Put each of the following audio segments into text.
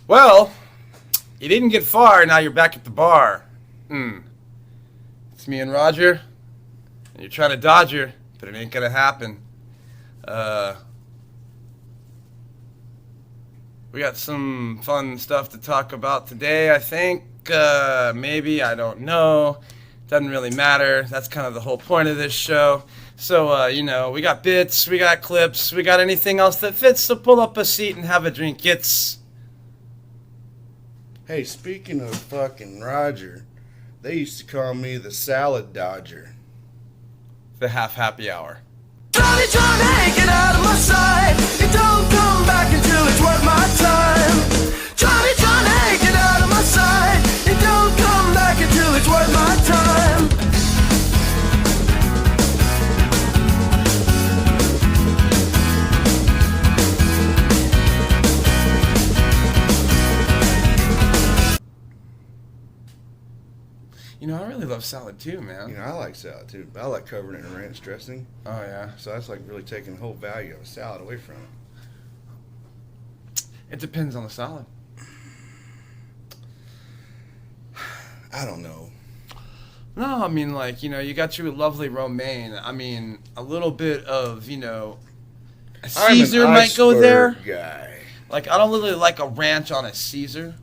Well, you didn't get far, now you're back at the bar. It's me and Roger, and you're trying to dodge her, but it ain't gonna happen. We got some fun stuff to talk about today, I think. Maybe, I don't know. Doesn't really matter. That's kind of the whole point of this show. So, we got bits, we got clips, we got anything else that fits, so pull up a seat and have a drink. Hey, speaking of fucking Roger, they used to call me the salad dodger. The happy hour. Johnny, get out of my sight. You don't come back until it's worth my time. Johnny, get out of my sight. You don't come back until it's worth my time. I really love salad too, man. I like salad too. I like covering it in ranch dressing. Oh, yeah. So that's like really taking the whole value of a salad away from it. It depends on the salad. I don't know. No, I mean, you got your lovely romaine. I mean, a little bit of, a Caesar might go there. Guy. Like, I don't really like a ranch on a Caesar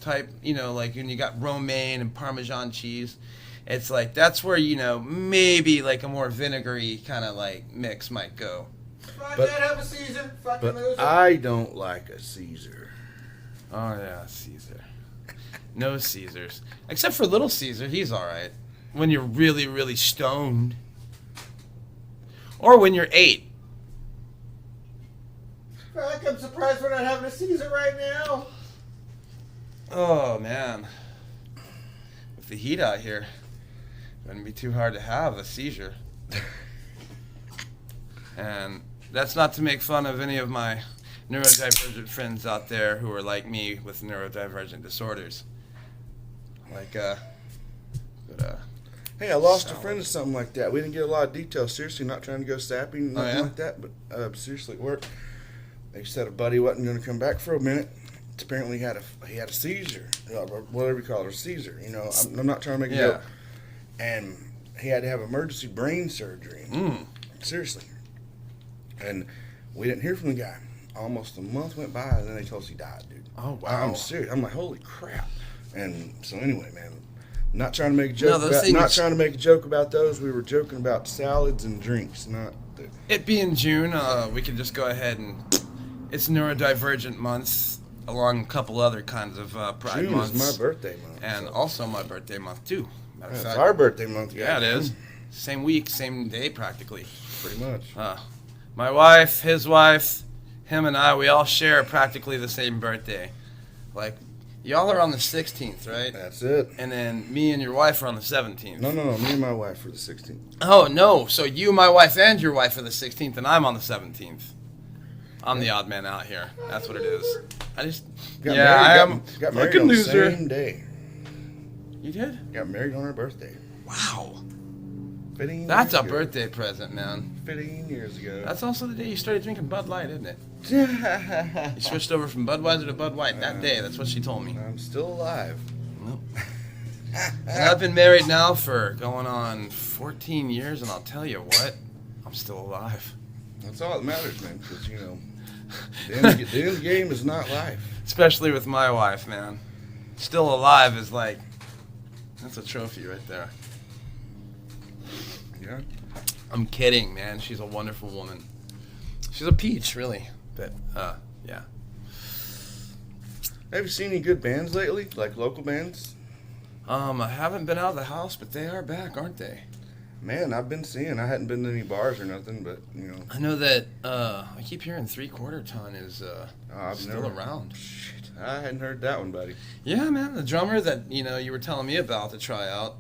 type, like when you got romaine and Parmesan cheese. It's like, that's where, maybe like a more vinegary kind of like mix might go. But, have a Caesar, fucking loser. I don't like a Caesar. Oh, yeah, Caesar. No Caesars. Except for Little Caesar, he's all right. When you're really, really stoned. Or when you're 8. I'm surprised we're not having a Caesar right now. Oh, man. With the heat out here, it wouldn't be too hard to have a seizure. And that's not to make fun of any of my neurodivergent friends out there who are like me with neurodivergent disorders. Hey, I lost a friend or something like that. We didn't get a lot of details. Seriously, not trying to go sappy, nothing like that. But seriously, at work, they said a buddy wasn't going to come back for a minute. Apparently, he had a seizure, or whatever you call it, a Caesar. I'm not trying to make a joke. And he had to have emergency brain surgery. Seriously. And we didn't hear from the guy. Almost a month went by, and then they told us he died, dude. Oh, wow. I'm serious. I'm like, holy crap. And so anyway, man, not trying to make a joke. Trying to make a joke about those. We were joking about salads and drinks, not. It being June, we can just go ahead and it's neurodivergent month. Along a couple other kinds of pride months. June is my birthday month. And also my birthday month, too. Matter of fact. It's our birthday month, guys. Yeah, it is. Same week, same day, practically. Pretty much. My wife, his wife, him and I, we all share practically the same birthday. Like, y'all are on the 16th, right? That's it. And then me and your wife are on the 17th. No. Me and my wife are the 16th. Oh, no. So you, my wife, and your wife are the 16th, and I'm on the 17th. I'm the odd man out here. That's what it is. I just... Got married on loser. The same day. You did? Got married on our birthday. Wow. 15 That's years a ago. birthday present, man. 15 years ago. That's also the day you started drinking Bud Light, isn't it? You switched over from Budweiser to Bud White that day. That's what she told me. I'm still alive. Nope. And I've been married now for going on 14 years, and I'll tell you what, I'm still alive. That's all that matters, man, because, the end of the game is not life. Especially with my wife, man. Still alive is like, that's a trophy right there. Yeah? I'm kidding, man. She's a wonderful woman. She's a peach, really. But, yeah. Have you seen any good bands lately? Like local bands? I haven't been out of the house, but they are back, aren't they? Man, I've been seeing. I hadn't been to any bars or nothing, but, I know that, I keep hearing 3/4 Ton is, still around. Shit, I hadn't heard that one, buddy. Yeah, man. The drummer that, you were telling me about to try out,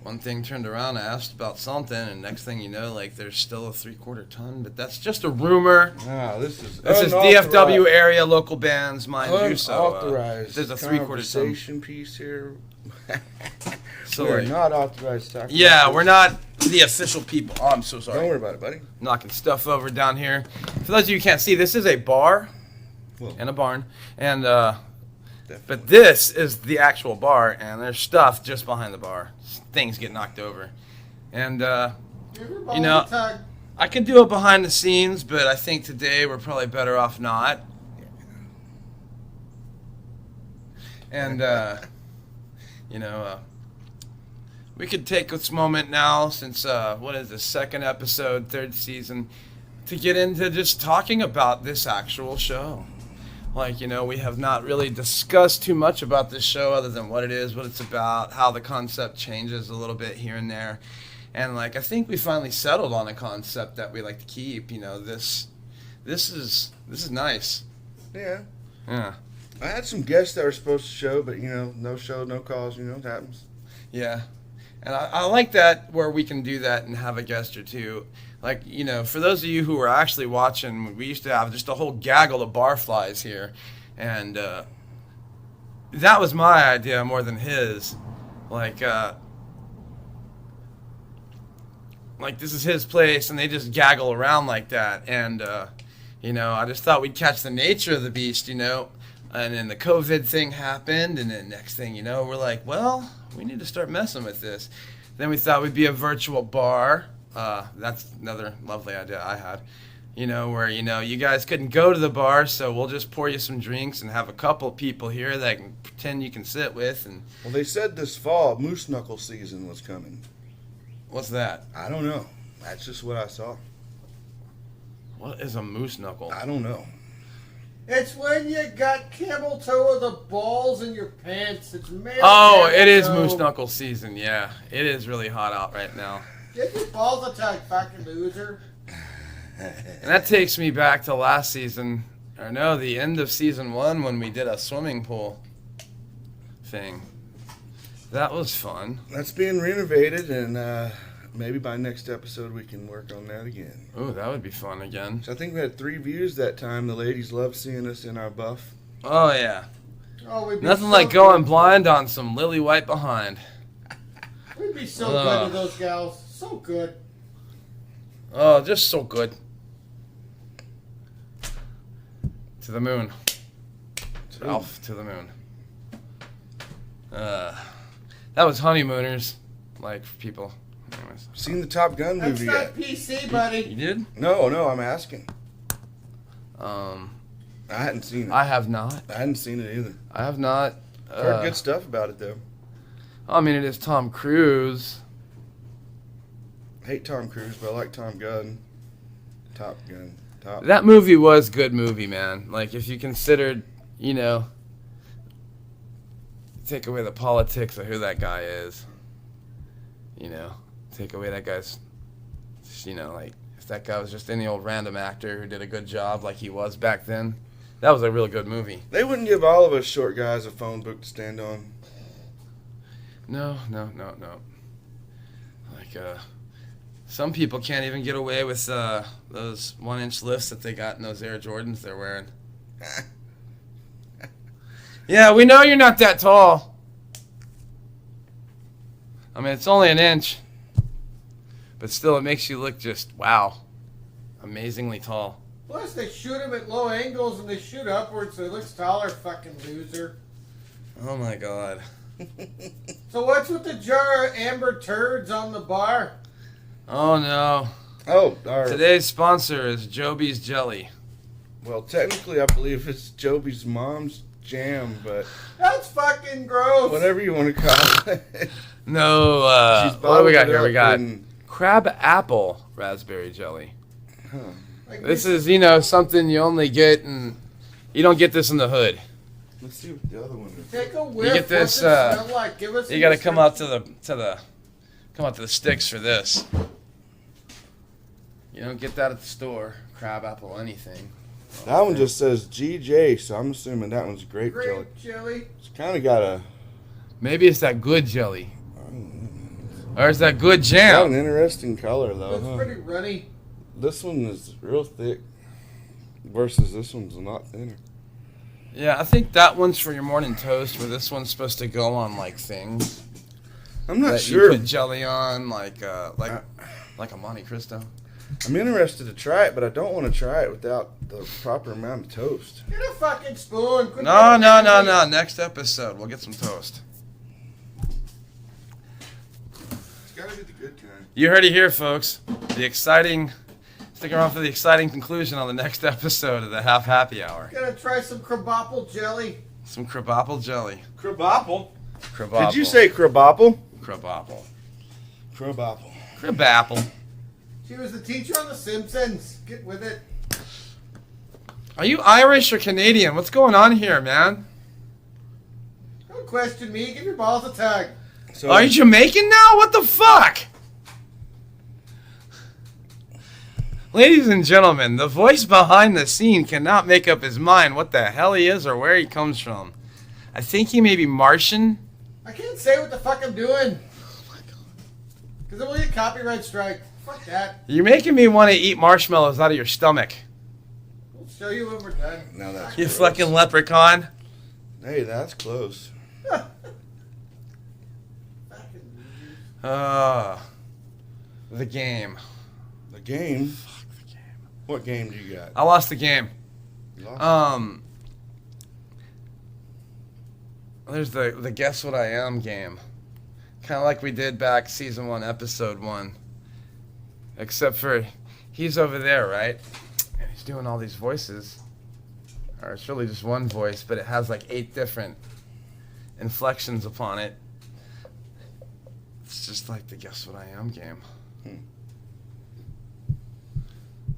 one thing turned around, I asked about something, and next thing you know, there's still a 3/4 Ton, but that's just a rumor. This is DFW area local bands, mind you, so unauthorized there's a 3/4 conversation piece here. So we're not authorized to talk yeah, about we're not the official people. Oh, I'm so sorry. Don't worry about it, buddy. Knocking stuff over down here. For those of you who can't see, this is a bar. and a barn. And but this is the actual bar, and there's stuff just behind the bar. Things get knocked over. And, you know, I could do it behind the scenes, but I think today we're probably better off not. And, you know, we could take this moment now, since, what is this, second episode, third season, to get into just talking about this actual show. Like, you know, we have not really discussed too much about this show other than what it is, what it's about, how the concept changes a little bit here and there. And, like, I think we finally settled on a concept that we like to keep. You know, this is nice. Yeah. Yeah. I had some guests that were supposed to show, but, you know, no show, no calls, you know, it happens. Yeah. And I like that where we can do that and have a guest or two. Like, you know, for those of you who were actually watching, we used to have just a whole gaggle of barflies here. And that was my idea more than his. Like, this is his place, and they just gaggle around like that. And, you know, I just thought we'd catch the nature of the beast, you know. And then the COVID thing happened, and then next thing you know, we're like, well, we need to start messing with this. Then we thought we'd be a virtual bar. That's another lovely idea I had. You know, where, you know, you guys couldn't go to the bar, so we'll just pour you some drinks and have a couple people here that can pretend you can sit with. And well, they said this fall moose knuckle season was coming. What's that? I don't know. That's just what I saw. What is a moose knuckle? I don't know. It's when you got camel toe of the balls in your pants. It's male. Oh, it is moose knuckle season. Yeah, it is really hot out right now. Get your balls attacked, fucking loser. And that takes me back to last season, or no, the end of season 1 when we did a swimming pool thing. That was fun. That's being renovated, and maybe by next episode we can work on that again. Oh, that would be fun again. So I think we had 3 views that time. The ladies loved seeing us in our buff. Oh, yeah. Oh, we'd be Nothing so like good. going blind on some lily white behind. We'd be so good to those gals. So good. Oh, just so good. To the moon. Ralph to the moon. That was Honeymooners, like, for people. Anyways. Seen the Top Gun That's movie not yet? PC, buddy. You did? No, I'm asking. I I hadn't seen it. have not. I hadn't seen it either. I have not. Heard good stuff about it, though. I mean, it is Tom Cruise. Hate Tom Cruise, but I like Tom Gunn. Top Gun. Top. That movie was good movie, man. Like, if you considered, you know, take away the politics of who that guy is, you know, take away that guy's, you know, like, if that guy was just any old random actor who did a good job like he was back then, that was a really good movie. They wouldn't give all of us short guys a phone book to stand on. No. Like, some people can't even get away with those 1-inch lifts that they got in those Air Jordans they're wearing. Yeah, we know you're not that tall. I mean, it's only 1 inch. But still, it makes you look just, wow, amazingly tall. Plus, they shoot him at low angles and they shoot upwards, so he looks taller, fucking loser. Oh, my God. So what's with the jar of amber turds on the bar? Oh, no. Oh, Today's sponsor is Joby's Jelly. well, technically, I believe it's Joby's mom's jam, but That's fucking gross. whatever you want to call it. No, She's what do we got bottled it here? We up got and- crab apple raspberry jelly. Like, This is, you know, something you only get in, you don't get this in the hood. Let's see what the other one is. Take a whiff. get this, What's it smell like? Give us You a got to come out description. to the sticks for this. You don't get that at the store. Crab apple, anything. That one just says GJ, so I'm assuming that one's grape jelly. Grape jelly. It's kind of got a Maybe it's that good jelly, or it's that good got jam. an interesting color though. Looks Huh? pretty runny. This one is real thick versus this one's a lot thinner. Yeah, I think that one's for your morning toast, where this one's supposed to go on like things I'm not that sure. you put jelly on, like a Monte Cristo. I'm interested to try it, but I don't want to try it without the proper amount of toast. Get a fucking spoon. Quit No. getting Next episode, we'll get some toast. It's gotta be the good kind. You heard it here, folks. Stick around for the exciting conclusion on the next episode of the Half Happy Hour. Gonna try some crabapple jelly. Some crabapple jelly. Crabapple? Crabapple. Did you say crabapple? Crabapple? Crabapple. Crabapple. She was the teacher on The Simpsons. Get with it. Are you Irish or Canadian? What's going on here, man? Don't question me. Give your balls a tug. So, Are you Jamaican now? What the fuck? Ladies and gentlemen, the voice behind the scene cannot make up his mind what the hell he is or where he comes from. I think he may be Martian. I can't say what the fuck I'm doing. Oh my god. Because then we'll get copyright strike. Fuck that. You're making me want to eat marshmallows out of your stomach. We'll show you when we're done. now that's You gross. fucking leprechaun. Hey, that's close. The game. The game? Fuck the game. What game do you got? I lost the game. You lost? There's the Guess What I Am game. Kind of like we did back season 1, episode 1. Except for he's over there, right? And he's doing all these voices. Or it's really just one voice, but it has like 8 different inflections upon it. It's just like the Guess What I Am game.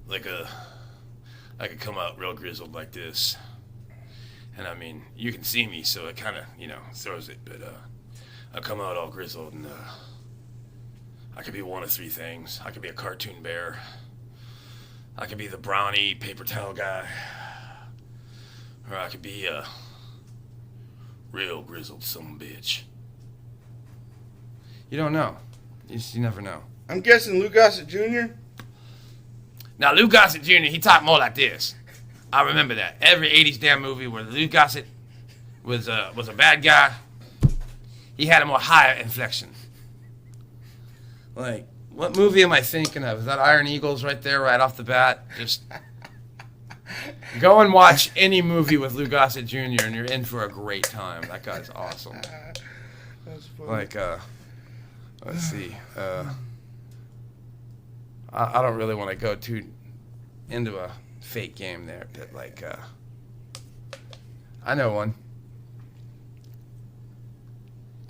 Like I could come out real grizzled like this. And I mean, you can see me, so it kind of, throws it. But I come out all grizzled, and I could be one of 3 things. I could be a cartoon bear. I could be the brownie paper towel guy. Or I could be a real grizzled sumbitch. You don't know. You never know. I'm guessing Lou Gossett Jr.? Now, Lou Gossett Jr., he talked more like this. I remember that. Every 80s damn movie where Lou Gossett was a bad guy, he had a more higher inflection. Like, what movie am I thinking of? Is that Iron Eagles right there, right off the bat? Just go and watch any movie with Lou Gossett Jr. and you're in for a great time. That guy's awesome. That's funny. Like, let's see. I don't really want to go too into a fake game there, but like, I know one.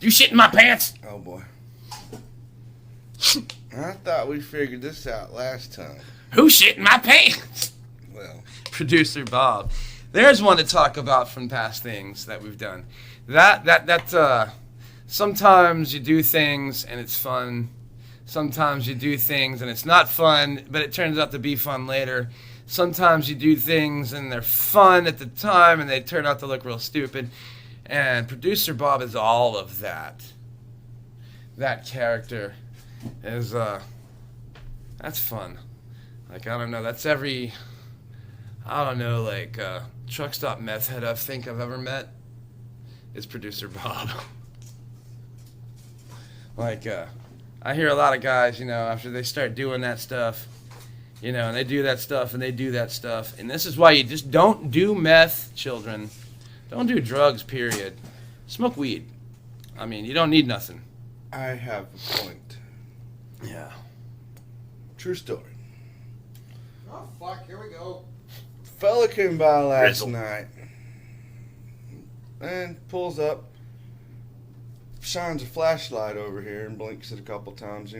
You shit in my pants? Oh, boy. I thought we figured this out last time. Who shit in my pants? Well, Producer Bob. There's one to talk about from past things that we've done. Sometimes you do things and it's fun. Sometimes you do things and it's not fun, but it turns out to be fun later. Sometimes you do things and they're fun at the time and they turn out to look real stupid. And Producer Bob is all of that. That character is, that's fun. Like, I don't know, that's every, truck stop meth head I think I've ever met is Producer Bob. Like, I hear a lot of guys, after they start doing that stuff, and they do that stuff and they do that stuff. And this is why you just don't do meth, children. Don't do drugs, period. Smoke weed. I mean, you don't need nothing. I have a point. Yeah. True story. Oh, fuck. Here we go. Fella came by last Grizzle. night and pulls up, shines a flashlight over here and blinks it a couple times,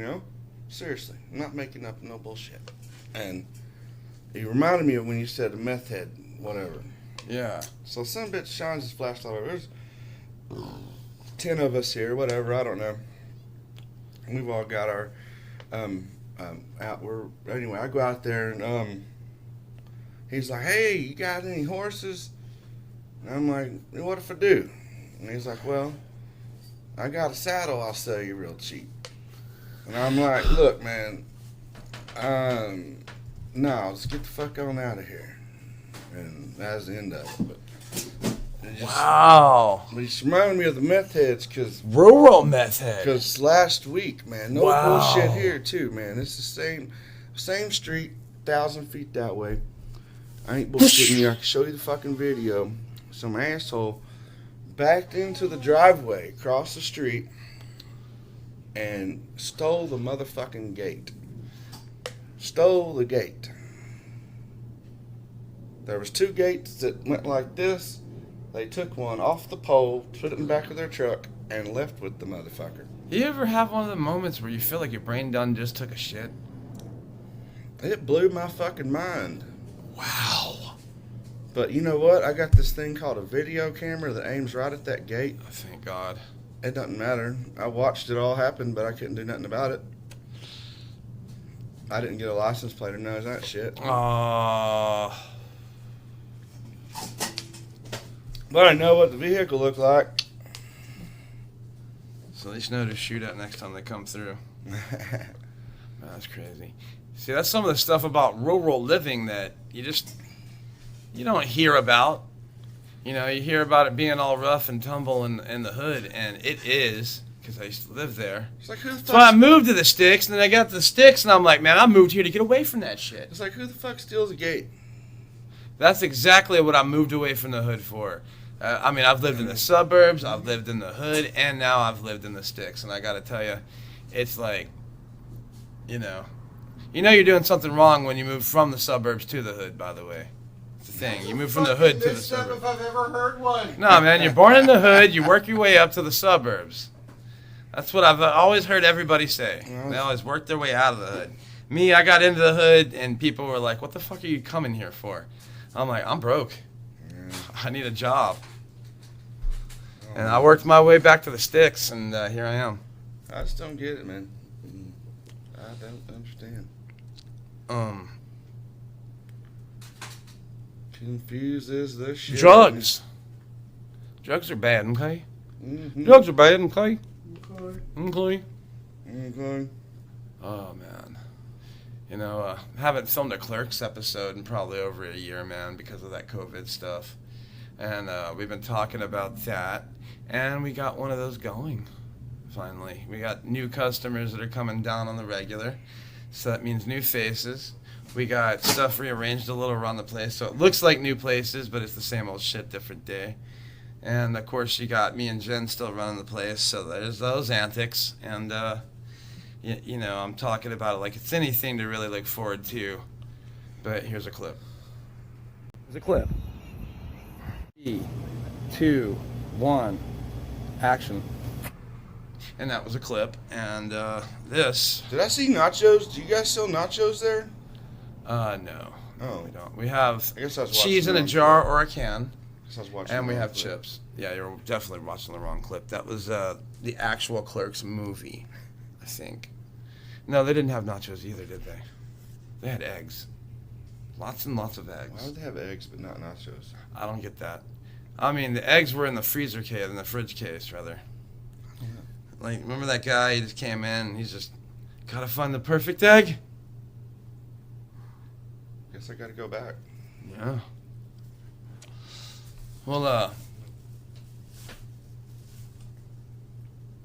Seriously, I'm not making up no bullshit. And he reminded me of when you said a meth head, whatever. Yeah. So some bitch shines his flashlight over. There's 10 of us here, whatever, I don't know. And we've all got our anyway, I go out there and he's like, "Hey, you got any horses?" And I'm like, "What if I do?" And he's like, "Well, I got a saddle I'll sell you real cheap." And I'm like, "Look, man, no, let's get the fuck on out of here." And that's the end of it. But it just, Wow. but he's reminding me of the meth heads because Rural meth head. last week, man, no Wow. bullshit here too, man. It's the same. Same street, 1,000 feet that way. I ain't bullshitting you. I can show you the fucking video. Some asshole backed into the driveway across the street and stole the motherfucking gate. Stole the gate. There was 2 gates that went like this. They took one off the pole, put it in the back of their truck, and left with the motherfucker. You ever have one of the moments where you feel like your brain done just took a shit? It blew my fucking mind. Wow. But you know what? I got this thing called a video camera that aims right at that gate. Oh, thank God. It doesn't matter. I watched it all happen, but I couldn't do nothing about it. I didn't get a license plate or none of that shit. But I know what the vehicle looked like. So at least know to shoot at next time they come through. That's crazy. See, that's some of the stuff about rural living that you don't hear about. You know, you hear about it being all rough and tumble in the hood, and it is, because I used to live there. It's like, who the fuck? So I moved to the sticks, and then I got to the sticks, and I'm like, man, I moved here to get away from that shit. It's like, who the fuck steals a gate? That's exactly what I moved away from the hood for. I mean, I've lived in the suburbs, I've lived in the hood, and now I've lived in the sticks. And I got to tell you, it's like, you know you're doing something wrong when you move from the suburbs to the hood, by the way. It's the thing. You move from the hood to the suburbs. If I've ever heard one. No, man, you're born in the hood, you work your way up to the suburbs. That's what I've always heard everybody say. They always work their way out of the hood. Me, I got into the hood, and people were like, what the fuck are you coming here for? I'm like, I'm broke. I need a job. And I worked my way back to the sticks, and here I am. I just don't get it, man. I don't understand. Confuses the shit. Drugs. Drugs are bad, okay? Mm-hmm. Drugs are bad, okay? Okay. Okay. Oh, man. You know, I haven't filmed a Clerks episode in probably over a year, man, because of that COVID stuff. And we've been talking about that. And we got one of those going, finally. We got new customers that are coming down on the regular. So that means new faces. We got stuff rearranged a little around the place. So it looks like new places, but it's the same old shit, different day. And, of course, you got me and Jen still running the place. So there's those antics. And, you know, I'm talking about it like it's anything to really look forward to. But here's a clip. Here's a clip. 3, 2, 1, action. And that was a clip. And this. Did I see nachos? Do you guys sell nachos there? No. Oh. We don't. We have I guess I was cheese in watching a jar or a can. I guess I was watching And we the wrong have clip. chips. Yeah, you're definitely watching the wrong clip. That was the actual Clerks movie, I think. No, they didn't have nachos either, did they? They had eggs. Lots and lots of eggs. Why would they have eggs but not nachos? I don't get that. I mean, the eggs were in the freezer case, in the fridge case, rather. Like, remember that guy? He just came in and he's just, gotta find the perfect egg? Guess I gotta go back. Yeah. Well,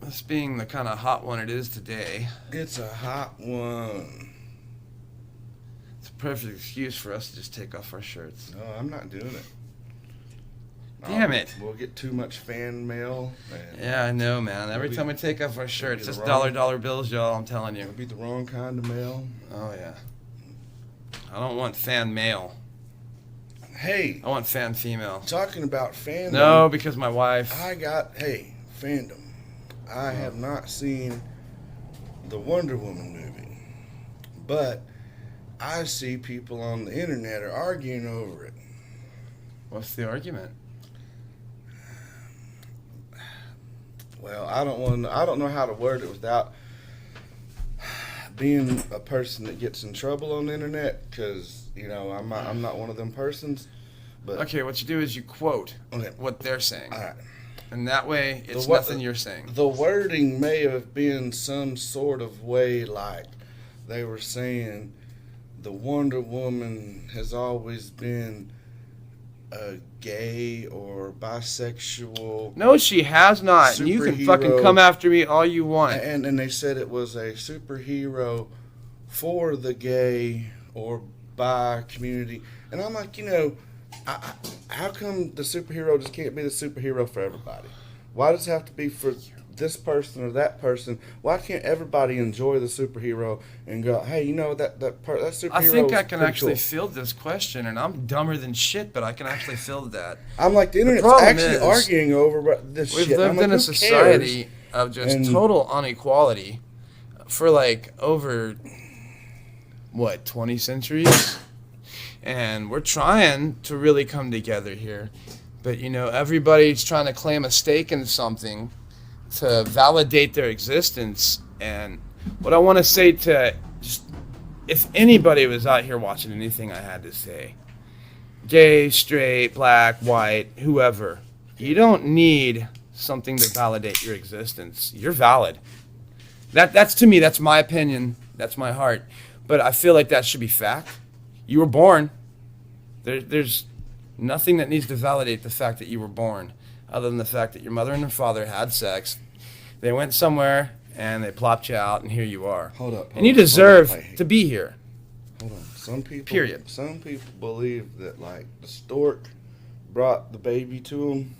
this being the kind of hot one it is today, It's a hot one. it's a perfect excuse for us to just take off our shirts. No, I'm not doing it. Damn it. We'll get too much fan mail. And Yeah, I know, man. Every time we take off our shirts, it's dollar bills, y'all, I'm telling you. It'll be the wrong kind of mail. Oh, yeah. I don't want fan male. Hey, I want fan female. talking about fandom. No, because my wife. Fandom. I have not seen the Wonder Woman movie, but I see people on the internet are arguing over it. What's the argument? Well, I don't know how to word it without being a person that gets in trouble on the internet, because I'm not one of them persons. But Okay, what you do is you quote Okay. what they're saying. all right. And that way, it's The what- nothing you're saying. The wording may have been some sort of way, like they were saying the Wonder Woman has always been a gay or bisexual, No, she has not. And you can fucking Superhero. come after me all you want. and they said it was a superhero for the gay or bi community. And I'm like, how come the superhero just can't be the superhero for everybody? Why does it have to be for this person or that person? Why can't everybody enjoy the superhero and go, hey, that superhero? I think I can pretty actually cool. field this question, and I'm dumber than shit, but I can actually field that. I'm like, the internet's problem actually is, arguing over this We've shit. lived in a society of just total inequality for over 20 centuries, and we're trying to really come together here, but everybody's trying to claim a stake in something to validate their existence. And what I want to say to if anybody was out here watching anything I had to say, gay, straight, black, white, whoever, you don't need something to validate your existence. You're valid. That's to me, that's my opinion, that's my heart. But I feel like that should be fact. You were born. There's nothing that needs to validate the fact that you were born, other than the fact that your mother and your father had sex. They went somewhere and they plopped you out, and here you are. Hold up. And you deserve to be here. Hold on. Some people. Period. Some people believe that the stork brought the baby to them,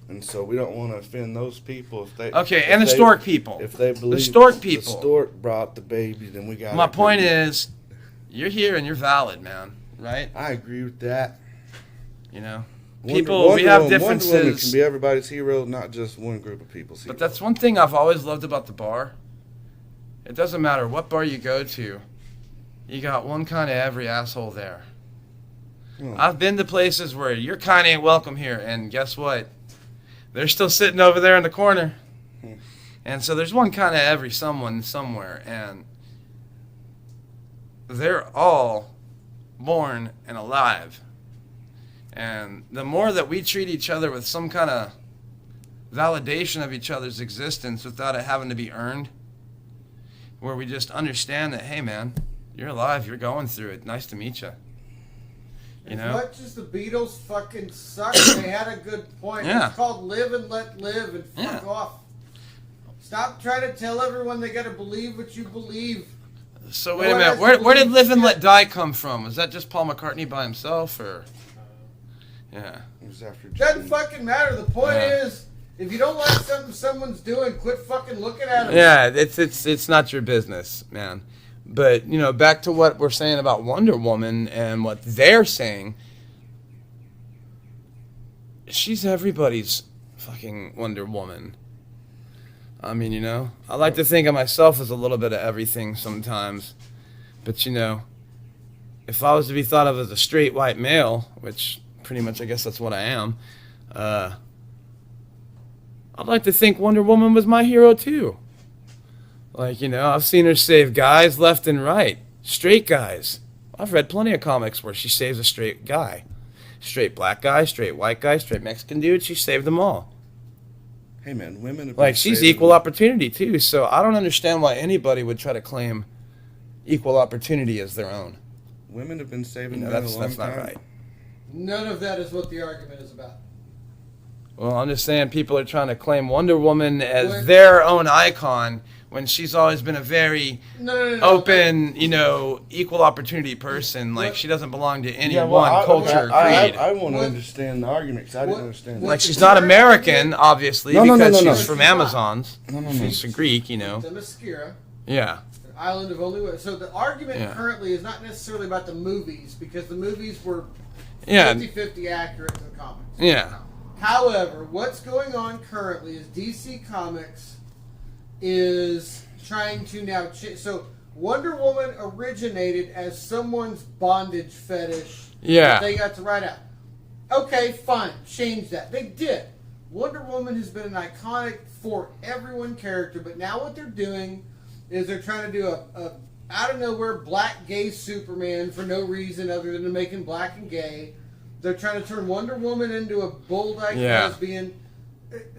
and so we don't want to offend those people. If they the stork people. If they believe the stork people. The stork brought the baby, then we got. My point is, you're here and you're valid, man. Right? I agree with that. People, we have differences. Wonder Woman can be everybody's hero, not just one group of people's hero. But that's one thing I've always loved about the bar. It doesn't matter what bar you go to, you got one kind of every asshole there. I've been to places where you're kind of ain't welcome here, and guess what? They're still sitting over there in the corner. And so there's one kind of every someone somewhere, and they're all born and alive. And the more that we treat each other with some kind of validation of each other's existence without it having to be earned, where we just understand that, hey, man, you're alive, you're going through it, nice to meet you. As much as the Beatles fucking suck, they had a good point. Yeah. It's called live and let live, and fuck off. Stop trying to tell everyone they got to believe what you believe. So wait a minute, where did Live and Let Die come from? Was that just Paul McCartney by himself, or? Yeah. It was after. Doesn't fucking matter. The point is, if you don't like something someone's doing, quit fucking looking at them. Yeah, it's not your business, man. But back to what we're saying about Wonder Woman and what they're saying. She's everybody's fucking Wonder Woman. I mean, I like to think of myself as a little bit of everything sometimes. But if I was to be thought of as a straight white male, which pretty much I guess that's what I am, I'd like to think Wonder Woman was my hero too. I've seen her save guys left and right, straight guys. I've read plenty of comics where she saves a straight guy, straight black guy, straight white guy, straight Mexican dude. She saved them all. Hey man, women have been she's equal opportunity too. So I don't understand why anybody would try to claim equal opportunity as their own. Women have been saving men that's a long not time. right. None of that is what the argument is about. Well, I'm just saying people are trying to claim Wonder Woman as their own icon when she's always been a very open, equal opportunity person. She doesn't belong to any one culture or creed. I want to understand the argument because I didn't understand that. She's not American, obviously, because she's from Amazons. No. She's a Greek, Themyscira. Yeah. An island of only... So the argument currently is not necessarily about the movies, because the movies were 50-50 accurate to the comics. Yeah. However, what's going on currently is DC Comics is trying to now so Wonder Woman originated as someone's bondage fetish that they got to write out. Okay, fine. Change that. They did. Wonder Woman has been an iconic for everyone character, but now what they're doing is they're trying to do a out of nowhere black gay Superman for no reason other than to make him black and gay. They're trying to turn Wonder Woman into a bold-eyed lesbian.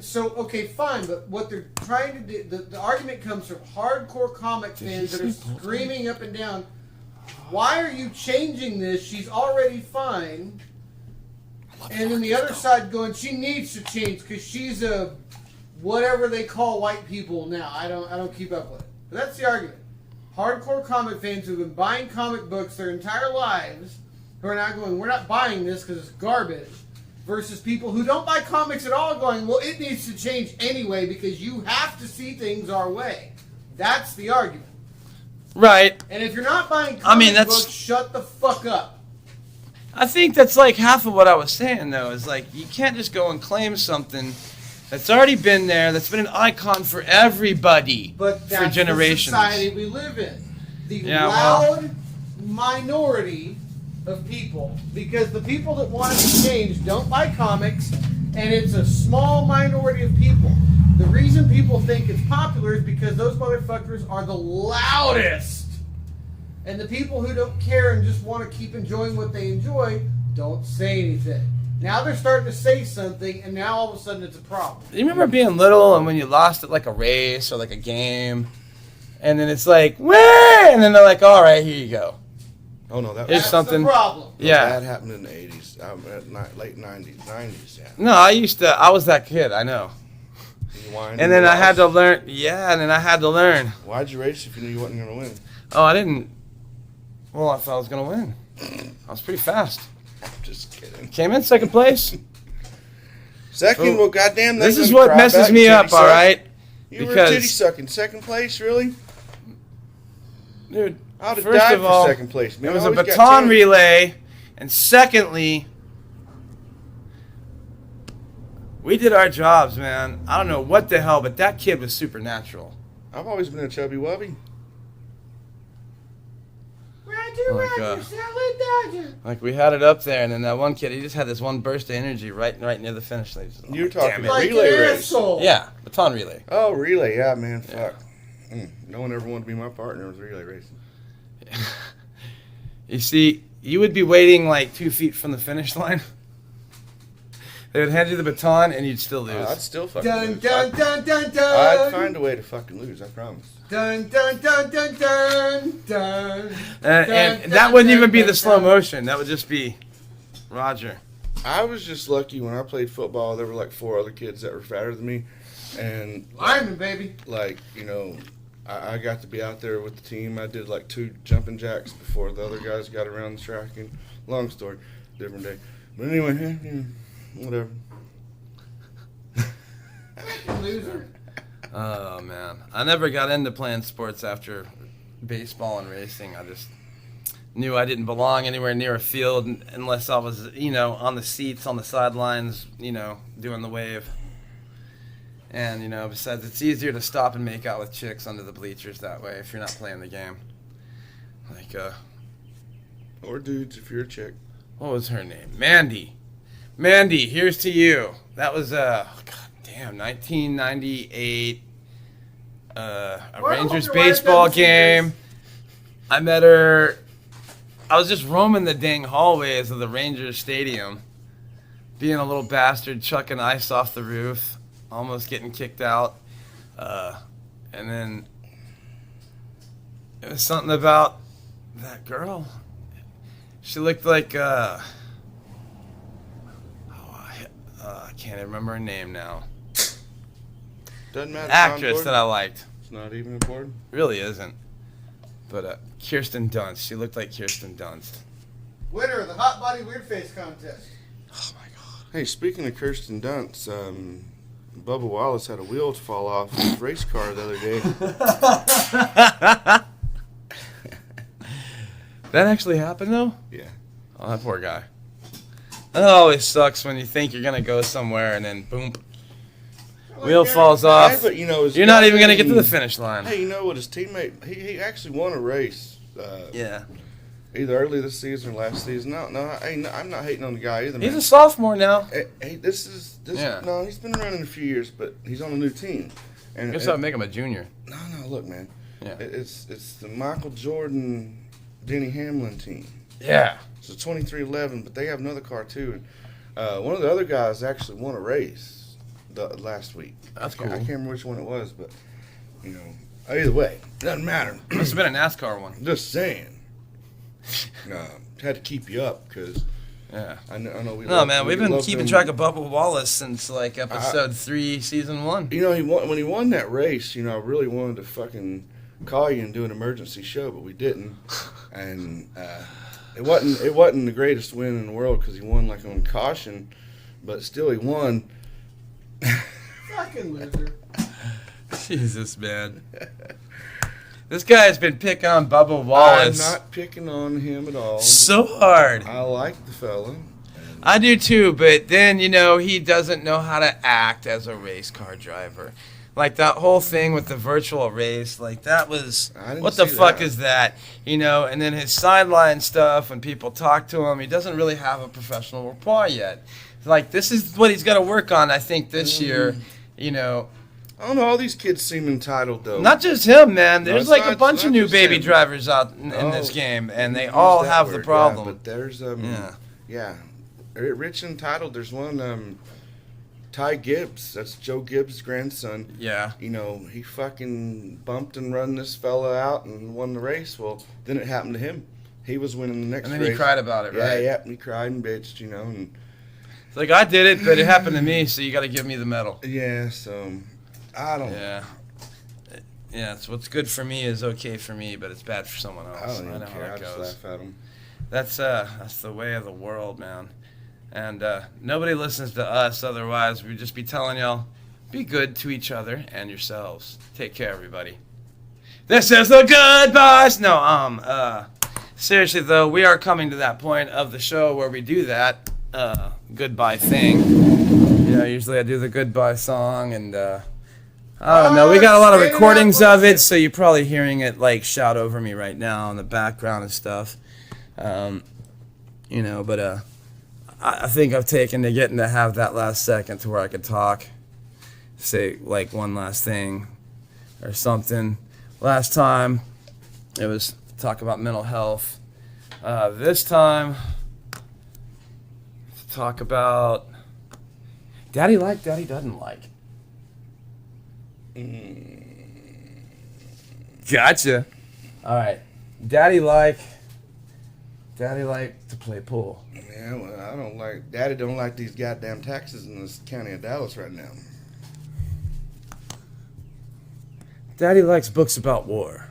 So, okay, fine, but what they're trying to do, the argument comes from hardcore comic fans that are screaming up and down, why are you changing this? She's already fine. And then the other side going, she needs to change because she's a whatever they call white people now. I don't keep up with it. But that's the argument. hardcore comic fans who've been buying comic books their entire lives, who are now going, we're not buying this because it's garbage, versus people who don't buy comics at all going, well, it needs to change anyway because you have to see things our way. That's the argument. Right. And if you're not buying comic books, shut the fuck up. I think that's like half of what I was saying, though, is like you can't just go and claim something that's already been there, that's been an icon for everybody but that's for generations. The society we live in. The loud minority of people, because the people that want to be changed don't buy comics, and it's a small minority of people. The reason people think it's popular is because those motherfuckers are the loudest. And the people who don't care and just want to keep enjoying what they enjoy don't say anything. Now they're starting to say something, and now all of a sudden it's a problem. You remember being little and when you lost at like a race or like a game, and then it's like, wah! And then they're like, all right, here you go. Oh no, Here's something. The problem. Yeah. That happened in the 80s, late 90s, yeah. No, I was that kid, I know. And then I had to learn. Yeah, and then I had to learn. Why'd you race if you knew you wasn't going to win? Oh, I didn't. Well, I thought I was going to win. I was pretty fast. Just kidding. Came in second place. Second? Well, goddamn. This is what messes me up, all right? You were titty sucking. Second place, really? Dude, I would have first died of all, for second place. Man, it was a baton relay. And secondly, we did our jobs, man. I don't know what the hell, but that kid was supernatural. I've always been a chubby wubby. Like we had it up there, and then that one kid, he just had this one burst of energy right near the finish line. You were talking like relay race. Yeah, baton relay. Oh, relay, yeah, man, fuck. No one ever wanted to be my partner with relay racing. You see, you would be waiting like 2 feet from the finish line. They would hand you the baton, and you'd still lose. I'd still fucking dun, lose. dun, dun, dun, dun. I'd find a way to fucking lose, I promise. Dun, dun, dun, dun, dun, dun. And that wouldn't even be the slow motion. That would just be Roger. I was just lucky when I played football. There were like 4 other kids that were fatter than me. And lineman, baby. Like, you know, I got to be out there with the team. I did like 2 jumping jacks before the other guys got around the track. And long story, different day. But anyway, whatever. Loser. Oh, man. I never got into playing sports after baseball and racing. I just knew I didn't belong anywhere near a field unless I was, on the seats, on the sidelines, doing the wave. And, besides, it's easier to stop and make out with chicks under the bleachers that way if you're not playing the game. Like, or dudes if you're a chick. What was her name? Mandy. Mandy, here's to you. That was, 1998, a Rangers baseball game. I met her. I was just roaming the dang hallways of the Rangers stadium, being a little bastard, chucking ice off the roof, almost getting kicked out. And then it was something about that girl. She looked like, I can't even remember her name now. Doesn't matter. Actress that I liked. It's not even important. Really isn't. But Kirsten Dunst. She looked like Kirsten Dunst. Winner of the Hot Body Weird Face Contest. Oh my god. Hey, speaking of Kirsten Dunst, Bubba Wallace had a wheel fall off his race car the other day. That actually happened though? Yeah. Oh, that poor guy. That always sucks when you think you're gonna go somewhere and then boom. Wheel falls off. Hey, but, you're not even gonna get to the finish line. Hey, you know what? His teammate, he actually won a race. Yeah. Either early this season or last season. No, I'm not hating on the guy either. He's a sophomore now. Hey, this. Yeah. No, he's been around in a few years, but he's on a new team. I guess I'd make him a junior. No, look, man. Yeah. It's the Michael Jordan, Denny Hamlin team. Yeah. It's a 2311, but they have another car too. One of the other guys actually won a race last week. That's cool. I can't remember which one it was, but either way, doesn't matter. Must have been a NASCAR one. Just saying. Had to keep you up because Yeah. I know we. No, man, we've been keeping track of Bubba Wallace since like episode 3, season 1. He won when he won that race. I really wanted to fucking call you and do an emergency show, but we didn't. And it wasn't the greatest win in the world because he won like on caution, but still he won. Fucking loser. Jesus, man. This guy has been picking on Bubba Wallace. I'm not picking on him at all. So hard. I like the fella. I do too, but then, he doesn't know how to act as a race car driver. Like that whole thing with the virtual race, like that was, what the fuck is that? And then his sideline stuff, when people talk to him, he doesn't really have a professional rapport yet. Like, this is what he's got to work on, I think, this year, I don't know, all these kids seem entitled, though. Not just him, man. There's No, a bunch of new baby drivers out in this game, and they all have the problem. Yeah, but there's, rich and entitled. There's one, Ty Gibbs. That's Joe Gibbs' grandson. Yeah. He fucking bumped and run this fella out and won the race. Well, then it happened to him. He was winning the next race. And then he cried about it, right? Yeah, he cried and bitched, and... It's like, I did it, but it happened to me, so you got to give me the medal. Yeah, so... I don't. Yeah. So what's good for me is okay for me, but it's bad for someone else. I don't even know care. how I it just goes. laugh at them. That's the way of the world, man. And nobody listens to us. Otherwise, we'd just be telling y'all, be good to each other and yourselves. Take care, everybody. This is the goodbyes. No, seriously though, we are coming to that point of the show where we do that goodbye thing. Usually I do the goodbye song and. I don't know. We got a lot of recordings of it, so you're probably hearing it like shout over me right now in the background and stuff. But I think I've taken to getting to have that last second to where I could talk, say like one last thing or something. Last time it was talk about mental health. This time to talk about Daddy like, Daddy doesn't like. Gotcha. All right. Daddy like to play pool. Yeah, well, I don't like. Daddy don't like these goddamn taxes in this county of Dallas right now. Daddy likes books about war.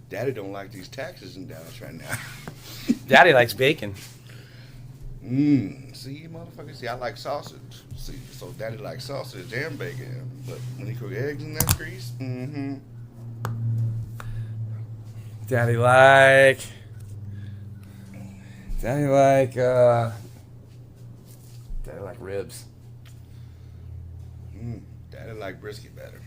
Daddy don't like these taxes in Dallas right now. Daddy likes bacon. See, motherfuckers. See, I like sausage. See, so Daddy likes sausage and bacon. But when he cook eggs in that grease, Daddy like ribs. Daddy like brisket better.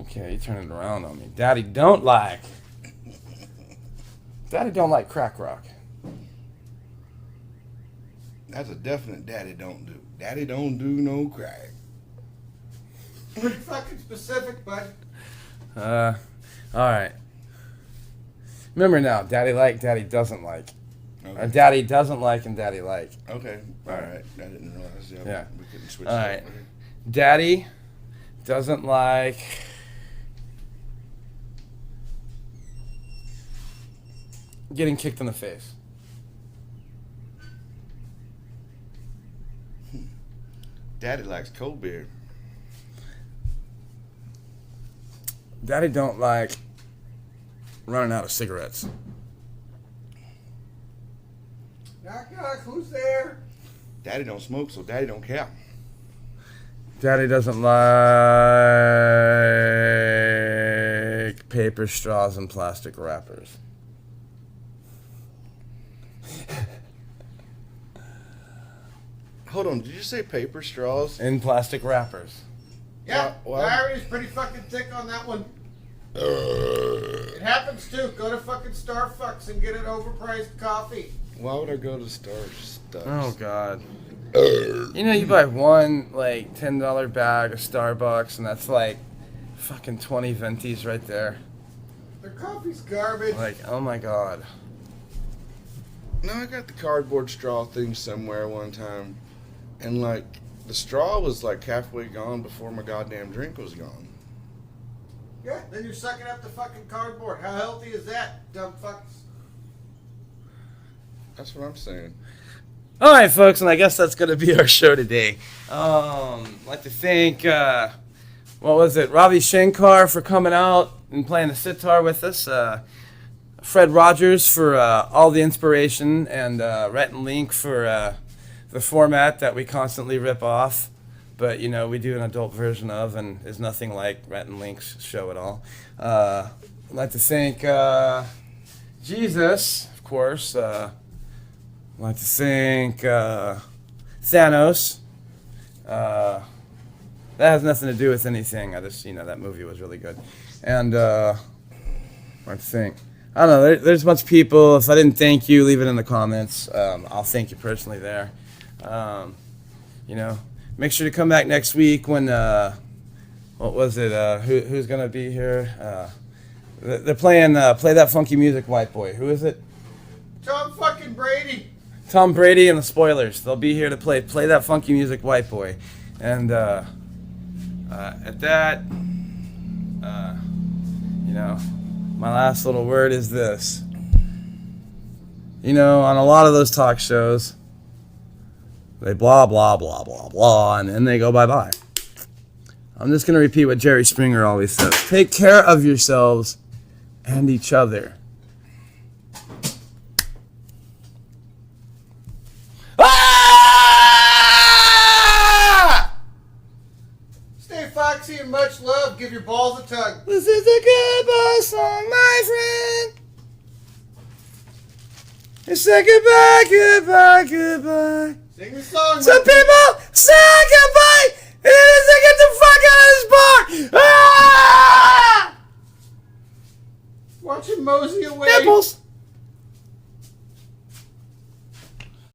Okay, you turn it around on me. Daddy don't like crack rock. That's a definite Daddy don't do. Daddy don't do no crack. Pretty fucking specific, bud. All right. Remember now, Daddy like, Daddy doesn't like. Okay. Daddy doesn't like and Daddy like. Okay. All right. I didn't realize. Yeah. We couldn't switch. All right. Daddy doesn't like getting kicked in the face. Daddy likes cold beer. Daddy don't like running out of cigarettes. Knock, knock, who's there? Daddy don't smoke, so Daddy don't care. Daddy doesn't like paper straws and plastic wrappers. Hold on, did you say paper straws? And plastic wrappers. Yeah, Well- Larry's pretty fucking thick on that one. It happens too. Go to fucking Starbucks and get an overpriced coffee. Why would I go to Starbucks? Oh God. You buy one like $10 bag of Starbucks and that's like fucking 20 ventis right there. Their coffee's garbage. Like, oh my God. No, I got the cardboard straw thing somewhere one time, and like the straw was like halfway gone before my goddamn drink was gone. Yeah, then you're sucking up the fucking cardboard. How healthy is that, dumb fucks? That's what I'm saying. All right, folks, and I guess that's going to be our show today. I'd like to thank, Ravi Shankar for coming out and playing the sitar with us. Fred Rogers for all the inspiration, and Rhett and Link for the format that we constantly rip off. But, we do an adult version of, and is nothing like Rhett and Link's show at all. I'd like to thank Jesus, of course. I'd like to thank Thanos. That has nothing to do with anything. I just, that movie was really good. And I'd like to thank, I don't know, there's a bunch of people. If I didn't thank you, leave it in the comments. I'll thank you personally there. Make sure to come back next week when, who's going to be here? They're playing Play That Funky Music, White Boy. Who is it? Tom fucking Brady. Tom Brady and the Spoilers. They'll be here to play That Funky Music, White Boy. And at that, my last little word is this. On a lot of those talk shows, they blah, blah, blah, blah, blah, and then they go bye-bye. I'm just going to repeat what Jerry Springer always says. Take care of yourselves and each other. Stay foxy and much love. Give your balls a tug. This is a goodbye song, my friend. It's a goodbye, goodbye, goodbye. Sing the song. Some people